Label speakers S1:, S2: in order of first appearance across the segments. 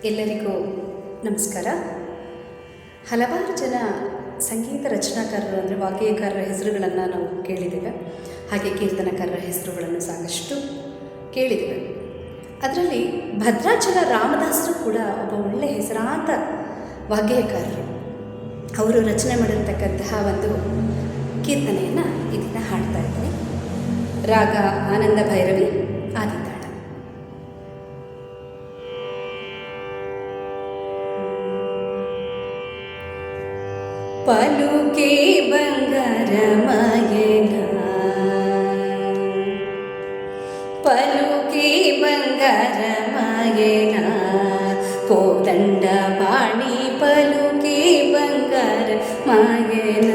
S1: ಎಲ್ಲರಿಗೂ ನಮಸ್ಕಾರ. ಹಲವಾರು ಜನ ಸಂಗೀತ ರಚನಾಕಾರರು ಅಂದರೆ ವಾಗ್ಗೇಯಕಾರರ ಹೆಸರುಗಳನ್ನು ನಾವು ಕೇಳಿದ್ದೇವೆ. ಹಾಗೆ ಕೀರ್ತನಕಾರರ ಹೆಸರುಗಳನ್ನು ಸಾಕಷ್ಟು ಕೇಳಿದ್ದೇವೆ. ಅದರಲ್ಲಿ ಭದ್ರಾಚಲ ರಾಮದಾಸರು ಕೂಡ ಒಬ್ಬ ಒಳ್ಳೆಯ ಹೆಸರಾಂತ ವಾಗ್ಗೇಯಕಾರರು. ಅವರು ರಚನೆ ಮಾಡಿರ್ತಕ್ಕಂತಹ ಒಂದು ಕೀರ್ತನೆಯನ್ನು ಇದನ್ನು ಹಾಡ್ತಾ ಇದ್ದೀನಿ. ರಾಗ ಆನಂದ ಭೈರವಿ, ಆದಿತಾಳ. ಪಲುಕೆ ಬಂಗಾರಮಯನ, ಪಲುಕೆ ಬಂಗಾರಮಯನ, ಕೋದಂಡ ಬಾಣಿ ಪಲುಕೆ ಬಂಗಾರಮಯನ,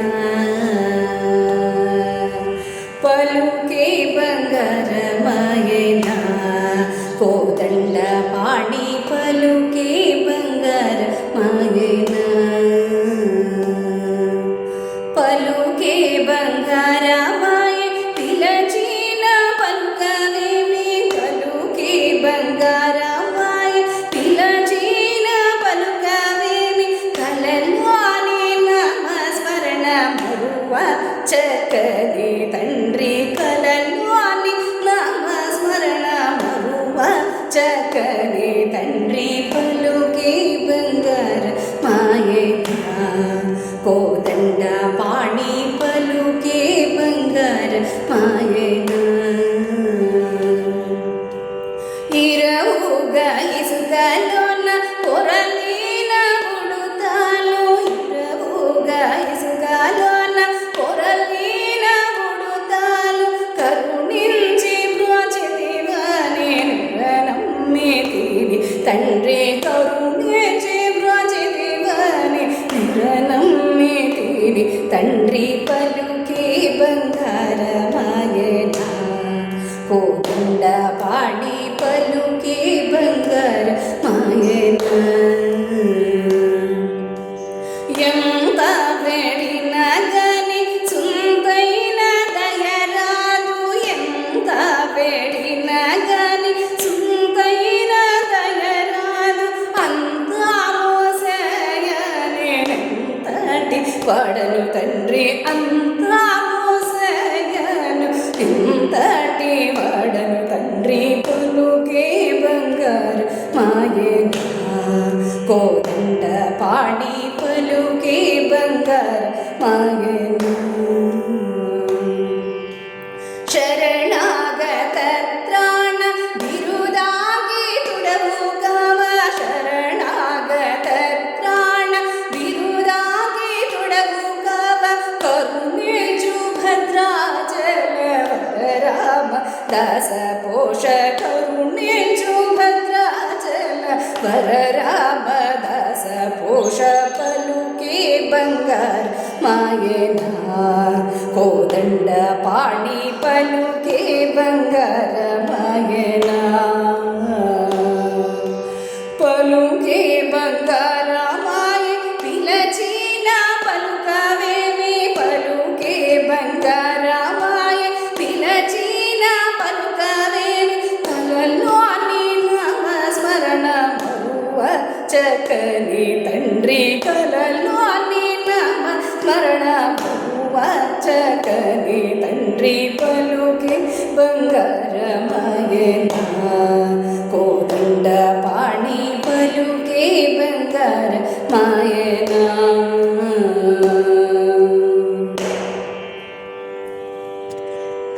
S1: ಪಲುಕೆ ಬಂಗಾರಮಯನ, ಕೋದಂಡ ಬಾಣಿ ಪಲುಕೆ ಬಂಗಾರಮಯನ, ಪಲುಕೆ ಬಂಗಾರಮಯ ತಿಲಚೀನ ಪಲುಕವೇಮಿ, ಪಲುಕೆ ಬಂಗಾರಮಯ ತಿಲಚೀನ ಪಲುಕವೇಮಿ, ಕಲಲ್ವಾನಿ ನಾಮ ಸ್ಮರಣ ಮರುವ ಚಕಲಿ ತಂಡ್ರಿ, ಕಲಲ್ವಾನಿ ನಾಮ ಸ್ಮರಣ ಮರುವ ಚಕಲಿ ತಂಡ್ರಿ, ಪಲುಕೆ ಬಂಗಾರ ಮಾಯೇನ, ಕೋದಂಡ ಪಾಣಿ ಪಲುಕೆ ಬಂಗಾರ ಮಾಯೇನ, ಇರವುಗ ಇಸುಗಲೋನ ಕೊರಲಿನ ಬುಡುತ್ತಾಲು, ಇರವುಗ ಇಸುಗಲೋನ ಕೊರಲಿನ ಬುಡುತ್ತಾಲು, ಕರುಣಿಂಚಿ ಬ್ರೋಚಿದಿವನೆ ನಮ್ಮೆ ತೀರಿ ತಂಡ್ರಿ, ಕರುಣಿಂಚಿ ಬ್ರೋಚಿದಿವನೆ ನಮ್ಮೆ ತೀರಿ ತಂಡ್ರಿ, ಪಲುಕೆ ಬಂಗಾರ ಮಾಯನ, ಕೋದಂಡ ಪಾಣಿ ಪಲುಕೆ ಬಂಗಾರ ಮಾಯನ, ಎಂತ ಬೆಳಿನ ಗನಿ ಸುಂದೈನ ದಯರಾದು, ಎಂತ ಬೆಳಿನ ಗನಿ ಸುಂದೈನ ದಯರಾದು, ಅಂತ ಮೋಸಯನೆ ತಟಿ ಪಡನು ತಂಡ್ರಿ, ಅಂತ ಮೋಸಯನು ಇಂತಟಿ ಪಡನು ತಂಡ್ರಿ, ಪಲುಕೆ ಬಂಗಾರ ಮಾಯನ, ಕೋದಂಡ ಪಾಣಿ ಪಲುಕೆ ಬಂಗಾರ ಮಾಯನ, ಶರಣಾಗತ ತ್ರಾಣ ಬಿರುದಾಗಿ ತುಡವುಗವ, ಶರಣಾಗತ ತ್ರಾಣ ಬಿರುದಾಗಿ ತುಡವುಗವ, ಕರುಣೆಜು ಭದ್ರಾಚಲ ರಾಮ ದಾಸ ಪೋಷ, ಕರುಣೆಜು ಭದ್ರಾಚಲ ವರ ರಾಮ ದಾಸ ಪೋಷ, ಪಲುಕೆ ಬಂಗಾರ ಮಾಯನ, ಕೋದಂಡ ಪಾಣಿ ಪಲುಕೆ ಬಂಗಾರ ಮಾಯನ, ಪಲುಕೆ ಬಂಗಾರ ಮಾಯ ತಿಲಚೀನ ಪಲುಕವೇಮಿ, ಪಲುಕೆ ಬಂಗಾರ ಮಾಯ ತಿಲಚೀನ ಪಲುಕವೇಮಿ, ಕಲಲ್ವಾನಿ ನಾಮ ಸ್ಮರಣ ಮರುವ ಚಕಲಿ ತಂಡ್ರಿ, ಕಲಲ್ವಾನಿ ನಾಮ ಸ್ಮರಣ ಮರುವ ಚಕಲಿ ತಂಡ್ರಿ, ಪಲುಕೆ ಬಂಗಾರ ಮಾಯನ, ಕೋದಂಡ ಪಾಣಿ ಪಲುಕೆ ಬಂಗಾರ ಮಾಯ.